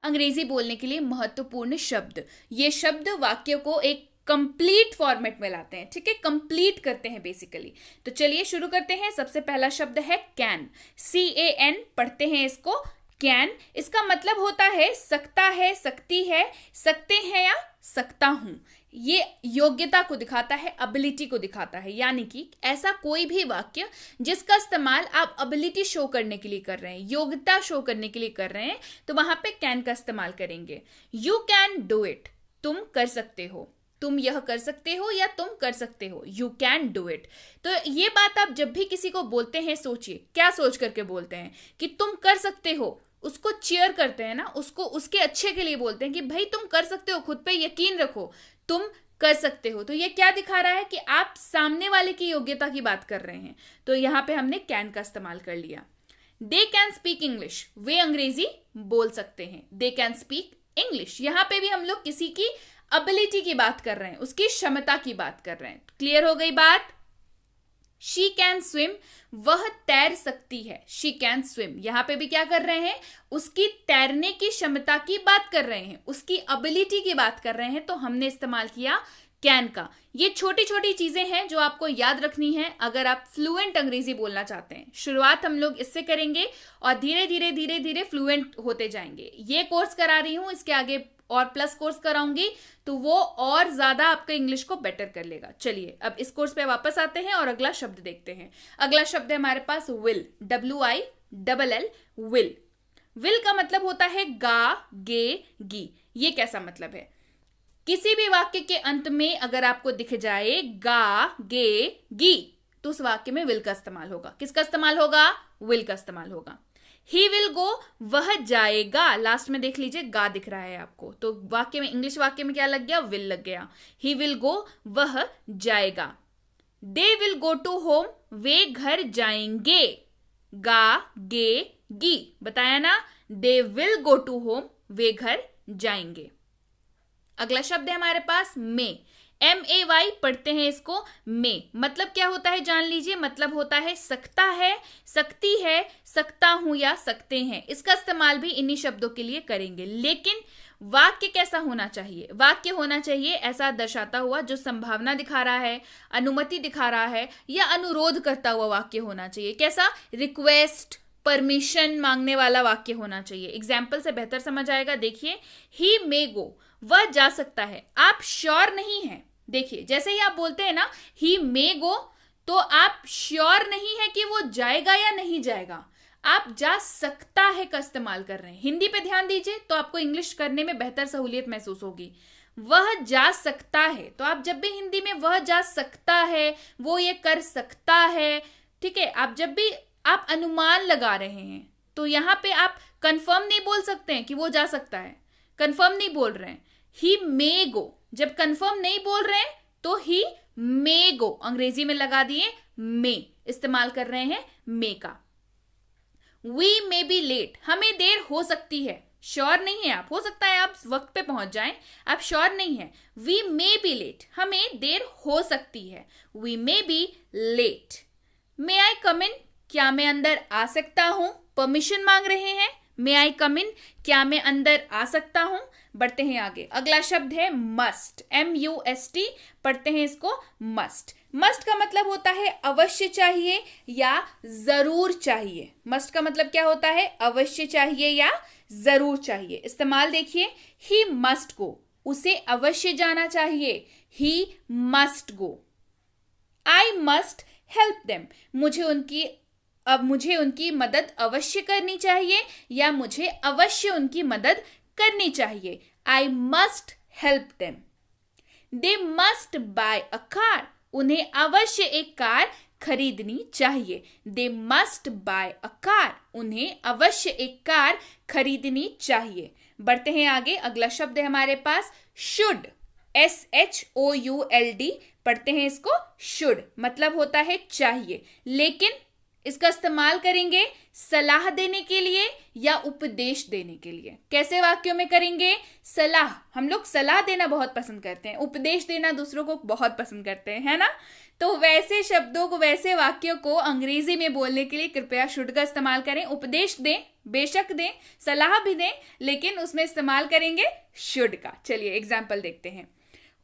अंग्रेजी बोलने के लिए महत्वपूर्ण शब्द। ये शब्द वाक्य को एक कंप्लीट फॉर्मेट में लाते हैं, ठीक है, कंप्लीट करते हैं बेसिकली। तो चलिए शुरू करते हैं। सबसे पहला शब्द है कैन, CAN, पढ़ते हैं इसको कैन। इसका मतलब होता है सकता है, सकती है, सकते हैं या सकता हूं। ये योग्यता को दिखाता है, एबिलिटी को दिखाता है, यानी कि ऐसा कोई भी वाक्य जिसका इस्तेमाल आप एबिलिटी शो करने के लिए कर रहे हैं, योग्यता शो करने के लिए कर रहे हैं, तो वहां पे कैन का इस्तेमाल करेंगे। यू कैन डू इट, तुम कर सकते हो, तुम यह कर सकते हो या तुम कर सकते हो, यू कैन डू इट। तो ये बात आप जब भी किसी को बोलते हैं, सोचिए क्या सोच करके बोलते हैं कि तुम कर सकते हो, उसको चीयर करते हैं ना, उसको उसके अच्छे के लिए बोलते हैं कि भाई तुम कर सकते हो, खुद पे यकीन रखो, तुम कर सकते हो। तो ये क्या दिखा रहा है कि आप सामने वाले की योग्यता की बात कर रहे हैं। तो यहां पे हमने कैन का इस्तेमाल कर लिया। दे कैन स्पीक इंग्लिश, वे अंग्रेजी बोल सकते हैं, दे कैन स्पीक इंग्लिश। यहां पे भी हम लोग किसी की एबिलिटी की बात कर रहे हैं, उसकी क्षमता की बात कर रहे हैं। क्लियर हो गई बात। शी कैन स्विम, वह तैर सकती है, शी कैन स्विम। यहां पे भी क्या कर रहे हैं, उसकी तैरने की क्षमता की बात कर रहे हैं, उसकी एबिलिटी की बात कर रहे हैं, तो हमने इस्तेमाल किया कैन का। ये छोटी छोटी चीजें हैं जो आपको याद रखनी है अगर आप फ्लुएंट अंग्रेजी बोलना चाहते हैं। शुरुआत हम लोग इससे करेंगे और धीरे धीरे धीरे धीरे फ्लुएंट होते जाएंगे। ये कोर्स करा रही हूं, इसके आगे और प्लस कोर्स कराऊंगी तो वो और ज्यादा आपका इंग्लिश को बेटर कर लेगा। चलिए अब इस कोर्स पे वापस आते हैं और अगला शब्द देखते हैं। अगला शब्द है हमारे पास विल, WILL, विल। विल का मतलब होता है गा, गे, गी। ये कैसा मतलब है, किसी भी वाक्य के अंत में अगर आपको दिख जाए गा, गे, गी, तो उस वाक्य में विल का इस्तेमाल होगा। किसका इस्तेमाल होगा, विल का इस्तेमाल होगा। ही विल गो, वह जाएगा, लास्ट में देख लीजिए गा दिख रहा है आपको, तो वाक्य में, इंग्लिश वाक्य में क्या लग गया, विल लग गया। ही विल गो, वह जाएगा। They will go to home, वे घर जाएंगे, गा, गे, गी, बताया ना, they will go to home, वे घर जाएंगे। अगला शब्द है हमारे पास मे, MAY, पढ़ते हैं इसको मे। मतलब क्या होता है जान लीजिए, मतलब होता है सकता है, सकती है, सकता हूं या सकते हैं। इसका इस्तेमाल भी इन्हीं शब्दों के लिए करेंगे। लेकिन वाक्य कैसा होना चाहिए, वाक्य होना चाहिए ऐसा दर्शाता हुआ जो संभावना दिखा रहा है, अनुमति दिखा रहा है या अनुरोध करता हुआ वाक्य होना चाहिए। कैसा, रिक्वेस्ट, परमिशन मांगने वाला वाक्य होना चाहिए। एग्जाम्पल से बेहतर समझ आएगा। देखिए, ही मे गो, वह जा सकता है, आप श्योर नहीं है। देखिए जैसे ही आप बोलते हैं ना ही मे गो, तो आप श्योर नहीं है कि वो जाएगा या नहीं जाएगा, आप जा सकता है का इस्तेमाल कर रहे हैं। हिंदी पे ध्यान दीजिए तो आपको इंग्लिश करने में बेहतर सहूलियत महसूस होगी। वह जा सकता है, तो आप जब भी हिंदी में वह जा सकता है, वो ये कर सकता है, ठीक है, आप जब भी आप अनुमान लगा रहे हैं तो यहां पे आप कंफर्म नहीं बोल सकते हैं कि वो जा सकता है, कंफर्म नहीं बोल रहे हैं। ही मे गो, जब कंफर्म नहीं बोल रहे हैं तो ही मे गो, अंग्रेजी में लगा दिए मे, इस्तेमाल कर रहे हैं मे का। वी मे बी लेट, हमें देर हो सकती है, श्योर नहीं है आप, हो सकता है आप वक्त पे पहुंच जाएं, आप श्योर नहीं है। वी मे बी लेट, हमें देर हो सकती है, वी मे बी लेट। मे आई कम इन, क्या मैं अंदर आ सकता हूं, परमिशन मांग रहे हैं। मे आई कम इन, क्या मैं अंदर आ सकता हूं। बढ़ते हैं आगे। अगला शब्द है मस्ट, MUST, पढ़ते हैं इसको मस्ट। मस्ट का मतलब होता है अवश्य चाहिए या जरूर चाहिए। मस्ट का मतलब क्या होता है, अवश्य चाहिए या जरूर चाहिए। इस्तेमाल देखिए, ही मस्ट गो, उसे अवश्य जाना चाहिए, he must go. I must help them, मुझे उनकी मदद अवश्य करनी चाहिए या मुझे अवश्य उनकी मदद करनी चाहिए। I must help them. They must buy a car, उन्हें अवश्य एक कार खरीदनी चाहिए। They must buy a car, उन्हें अवश्य एक कार खरीदनी चाहिए। बढ़ते हैं आगे। अगला शब्द है हमारे पास शुड, SHOULD, पढ़ते हैं इसको शुड, मतलब होता है चाहिए। लेकिन इसका इस्तेमाल करेंगे सलाह देने के लिए या उपदेश देने के लिए। कैसे वाक्यों में करेंगे? सलाह, हम लोग सलाह देना बहुत पसंद करते हैं, उपदेश देना दूसरों को बहुत पसंद करते हैं, है ना? तो वैसे शब्दों को, वैसे वाक्यों को अंग्रेजी में बोलने के लिए कृपया शुड का इस्तेमाल करें। उपदेश दें, बेशक दें, सलाह भी दें, लेकिन उसमें इस्तेमाल करेंगे शुड का। चलिए एग्जाम्पल देखते हैं।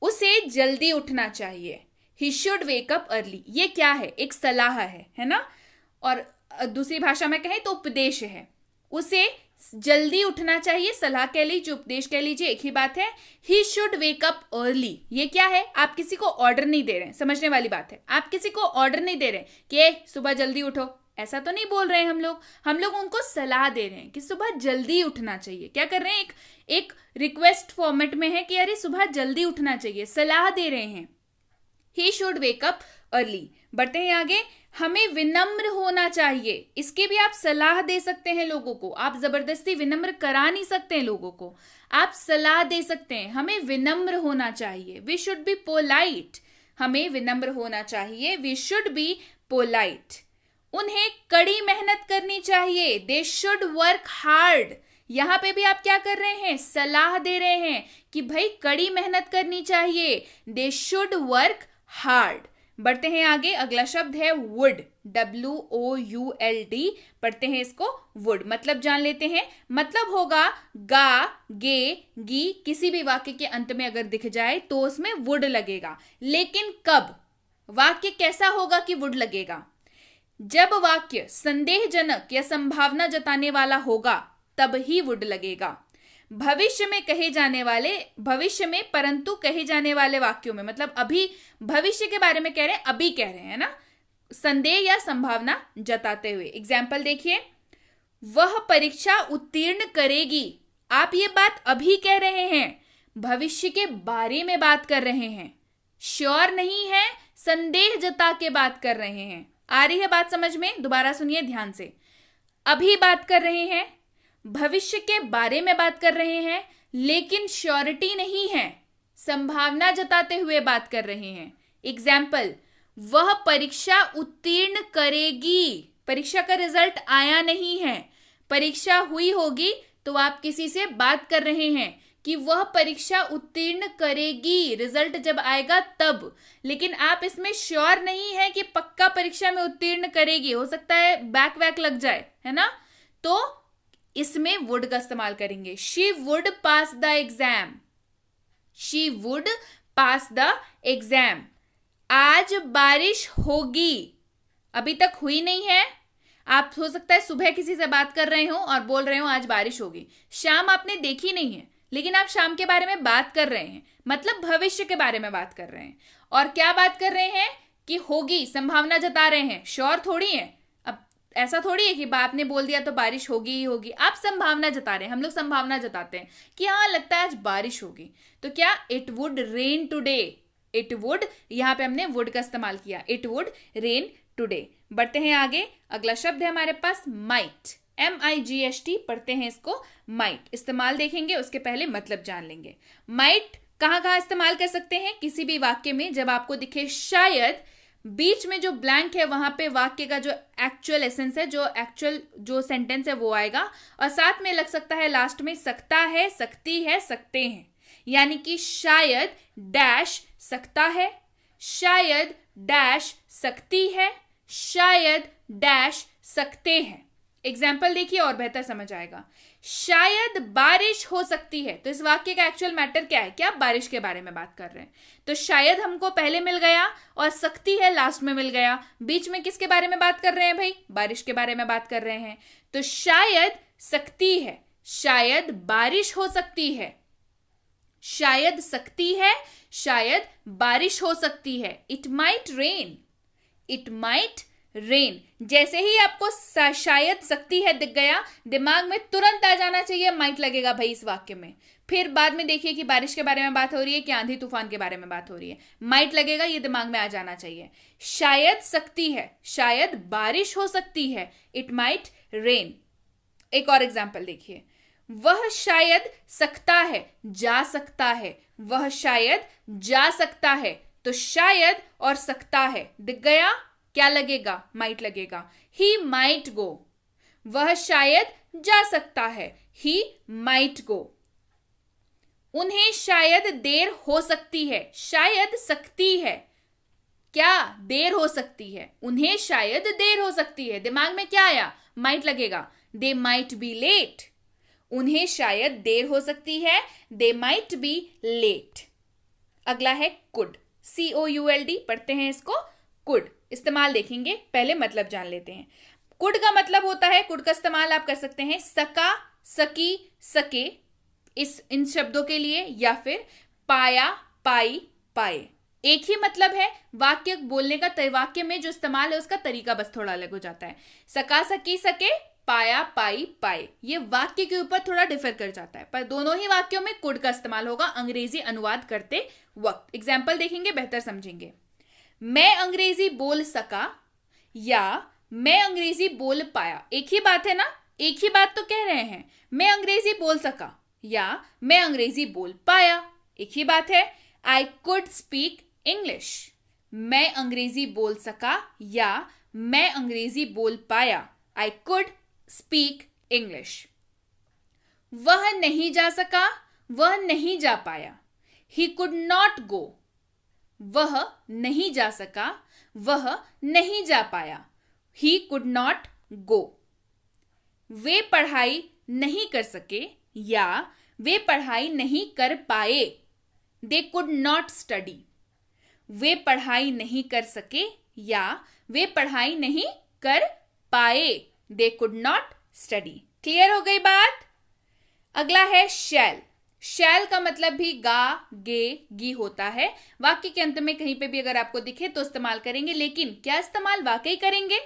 उसे जल्दी उठना चाहिए, he should wake up early. ये क्या है? एक सलाह है ना? और दूसरी भाषा में कहें तो उपदेश है। उसे जल्दी उठना चाहिए, सलाह कह लीजिए, उपदेश कह लीजिए, एक ही बात है। He should wake up early, ये क्या है? आप किसी को ऑर्डर नहीं दे रहे हैं, समझने वाली बात है। आप किसी को ऑर्डर नहीं दे रहे कि सुबह जल्दी उठो, ऐसा तो नहीं बोल रहे हैं हम लोग उनको सलाह दे रहे हैं कि सुबह जल्दी उठना चाहिए। क्या कर रहे हैं? एक रिक्वेस्ट फॉर्मेट में है कि अरे सुबह जल्दी उठना चाहिए, सलाह दे रहे हैं। He should wake up early. बढ़ते हैं आगे। हमें विनम्र होना चाहिए, इसकी भी आप सलाह दे सकते हैं लोगों को। आप जबरदस्ती विनम्र करा नहीं सकते हैं लोगों को, आप सलाह दे सकते हैं। हमें विनम्र होना चाहिए, वी शुड बी पोलाइट। हमें विनम्र होना चाहिए, वी शुड बी पोलाइट। उन्हें कड़ी मेहनत करनी चाहिए, दे शुड वर्क हार्ड। यहां पे भी आप क्या कर रहे हैं? सलाह दे रहे हैं कि भाई कड़ी मेहनत करनी चाहिए, दे शुड वर्क हार्ड। बढ़ते हैं आगे। अगला शब्द है वुड, WOULD। पढ़ते हैं इसको वुड। मतलब जान लेते हैं। मतलब होगा गा, गे, गी, किसी भी वाक्य के अंत में अगर दिख जाए तो उसमें वुड लगेगा। लेकिन कब? वाक्य कैसा होगा कि वुड लगेगा? जब वाक्य संदेहजनक या संभावना जताने वाला होगा तब ही वुड लगेगा। भविष्य में कहे जाने वाले, भविष्य में परंतु कहे जाने वाले वाक्यों में, मतलब अभी भविष्य के बारे में कह रहे हैं, अभी कह रहे हैं ना, संदेह या संभावना जताते हुए। एग्जाम्पल देखिए। वह परीक्षा उत्तीर्ण करेगी। आप ये बात अभी कह रहे हैं, भविष्य के बारे में बात कर रहे हैं, श्योर नहीं है, संदेह जता के बात कर रहे हैं। आ रही है बात समझ में? दोबारा सुनिए ध्यान से। अभी बात कर रहे हैं, भविष्य के बारे में बात कर रहे हैं, लेकिन श्योरिटी नहीं है, संभावना जताते हुए बात कर रहे हैं। एग्जाम्पल, वह परीक्षा उत्तीर्ण करेगी। परीक्षा का रिजल्ट आया नहीं है, परीक्षा हुई होगी, तो आप किसी से बात कर रहे हैं कि वह परीक्षा उत्तीर्ण करेगी, रिजल्ट जब आएगा तब। लेकिन आप इसमें श्योर नहीं है कि पक्का परीक्षा में उत्तीर्ण करेगी, हो सकता है बैक वैक लग जाए, है ना? तो इसमें वुड का इस्तेमाल करेंगे। She would pass the exam, she would pass the exam. आज बारिश होगी, अभी तक हुई नहीं है। आप हो सकता है सुबह किसी से बात कर रहे हो और बोल रहे हो आज बारिश होगी, शाम आपने देखी नहीं है, लेकिन आप शाम के बारे में बात कर रहे हैं, मतलब भविष्य के बारे में बात कर रहे हैं। और क्या बात कर रहे हैं? कि होगी, संभावना जता रहे हैं, श्योर थोड़ी है। अब ऐसा थोड़ी है कि आपने बोल दिया तो बारिश होगी ही होगी, आप संभावना जता रहे हैं। हम लोग संभावना जताते हैं कि हाँ लगता है आज बारिश होगी। तो क्या? It would rain today. It would, यहां पे हमने वुड का इस्तेमाल किया, इट वुड रेन टुडे। बढ़ते हैं आगे। अगला शब्द है हमारे पास माइट, MIGHT। पढ़ते हैं इसको माइट। इस्तेमाल देखेंगे, उसके पहले मतलब जान लेंगे। माइट कहां कहां इस्तेमाल कर सकते हैं? किसी भी वाक्य में जब आपको दिखे शायद, बीच में जो ब्लैंक है वहां पे वाक्य का जो एक्चुअल एसेंस है, जो एक्चुअल जो सेंटेंस है वो आएगा, और साथ में लग सकता है लास्ट में सकता है, सकती है, सकते हैं। यानी कि शायद डैश सकता है, शायद डैश सकती है, शायद डैश सकते हैं। एग्जाम्पल देखिए और बेहतर समझ आएगा। शायद बारिश हो सकती है, तो इस वाक्य का एक्चुअल मैटर क्या है? क्या आप बारिश के बारे में बात कर रहे हैं? तो शायद हमको पहले मिल गया और सकती है लास्ट में मिल गया। बीच में किसके बारे में बात कर रहे हैं भाई? बारिश के बारे में बात कर रहे हैं। तो शायद सकती है, शायद बारिश हो सकती है, शायद सकती है, शायद बारिश हो सकती है। It might rain, it might rain. जैसे ही आपको शायद सकती है दिख गया, दिमाग में तुरंत आ जाना चाहिए माइट लगेगा भाई इस वाक्य में। फिर बाद में देखिए कि बारिश के बारे में बात हो रही है कि आंधी तूफान के बारे में बात हो रही है, माइट लगेगा, ये दिमाग में आ जाना चाहिए। शायद सकती है, शायद बारिश हो सकती है, इट माइट रेन। एक और एग्जाम्पल देखिए। वह शायद सकता है, जा सकता है, वह शायद जा सकता है। तो शायद और सकता है दिख गया, क्या लगेगा? माइट लगेगा। ही माइट गो, वह शायद जा सकता है, ही माइट गो। उन्हें शायद देर हो सकती है, शायद सकती है, क्या देर हो सकती है, उन्हें शायद देर हो सकती है। दिमाग में क्या आया, माइट लगेगा, दे माइट बी लेट, उन्हें शायद देर हो सकती है, दे माइट बी लेट। अगला है कुड, COULD, पढ़ते हैं इसको, कुड। इस्तेमाल देखेंगे, पहले मतलब जान लेते हैं। कुड का मतलब होता है, कुड का इस्तेमाल आप कर सकते हैं सका, सकी, सके, इन शब्दों के लिए, या फिर पाया, पाई, पाए। एक ही मतलब है, वाक्य बोलने का वाक्य में जो इस्तेमाल है उसका तरीका बस थोड़ा अलग हो जाता है। सका, सकी, सके, पाया, पाई, पाए, ये वाक्य के ऊपर थोड़ा डिफर कर जाता है, पर दोनों ही वाक्यों में कुड का इस्तेमाल होगा अंग्रेजी अनुवाद करते वक्त। एग्जाम्पल देखेंगे, बेहतर समझेंगे। मैं अंग्रेजी बोल सका या मैं अंग्रेजी बोल पाया, एक ही बात है ना, एक ही बात तो कह रहे हैं। मैं अंग्रेजी बोल सका या मैं अंग्रेजी बोल पाया, एक ही बात है। आई कुड स्पीक इंग्लिश, मैं अंग्रेजी बोल सका या मैं अंग्रेजी बोल पाया, आई कुड स्पीक इंग्लिश। वह नहीं जा सका, वह नहीं जा पाया, ही कुड नॉट गो, वह नहीं जा सका, वह नहीं जा पाया, ही कुड नॉट गो। वे पढ़ाई नहीं कर सके या वे पढ़ाई नहीं कर पाए, दे कुड नॉट स्टडी, वे पढ़ाई नहीं कर सके या वे पढ़ाई नहीं कर पाए, they could not study. Clear हो गई बात। अगला है शैल। शैल का मतलब भी गा, गे, गी होता है। वाक्य के अंत में कहीं पे भी अगर आपको दिखे तो इस्तेमाल करेंगे, लेकिन क्या इस्तेमाल वाकई करेंगे?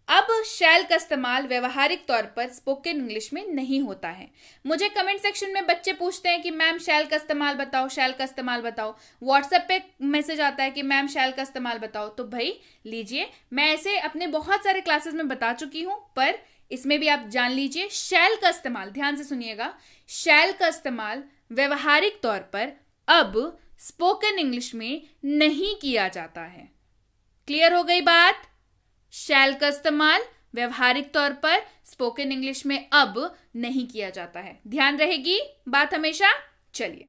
अब शैल का इस्तेमाल व्यवहारिक तौर पर स्पोकन इंग्लिश में नहीं होता है। मुझे कमेंट सेक्शन में बच्चे पूछते हैं कि मैम शैल का इस्तेमाल बताओ, शैल का इस्तेमाल बताओ। व्हाट्सएप पे मैसेज आता है कि मैम शैल का इस्तेमाल बताओ। तो भाई लीजिए, मैं ऐसे अपने बहुत सारे क्लासेस में बता चुकी हूं, पर इसमें भी आप जान लीजिए शैल का इस्तेमाल, ध्यान से सुनिएगा, शैल का इस्तेमाल व्यवहारिक तौर पर अब स्पोकन इंग्लिश में नहीं किया जाता है। क्लियर हो गई बात। शैल का इस्तेमाल व्यवहारिक तौर पर स्पोकन इंग्लिश में अब नहीं किया जाता है। ध्यान रहेगी बात हमेशा। चलिए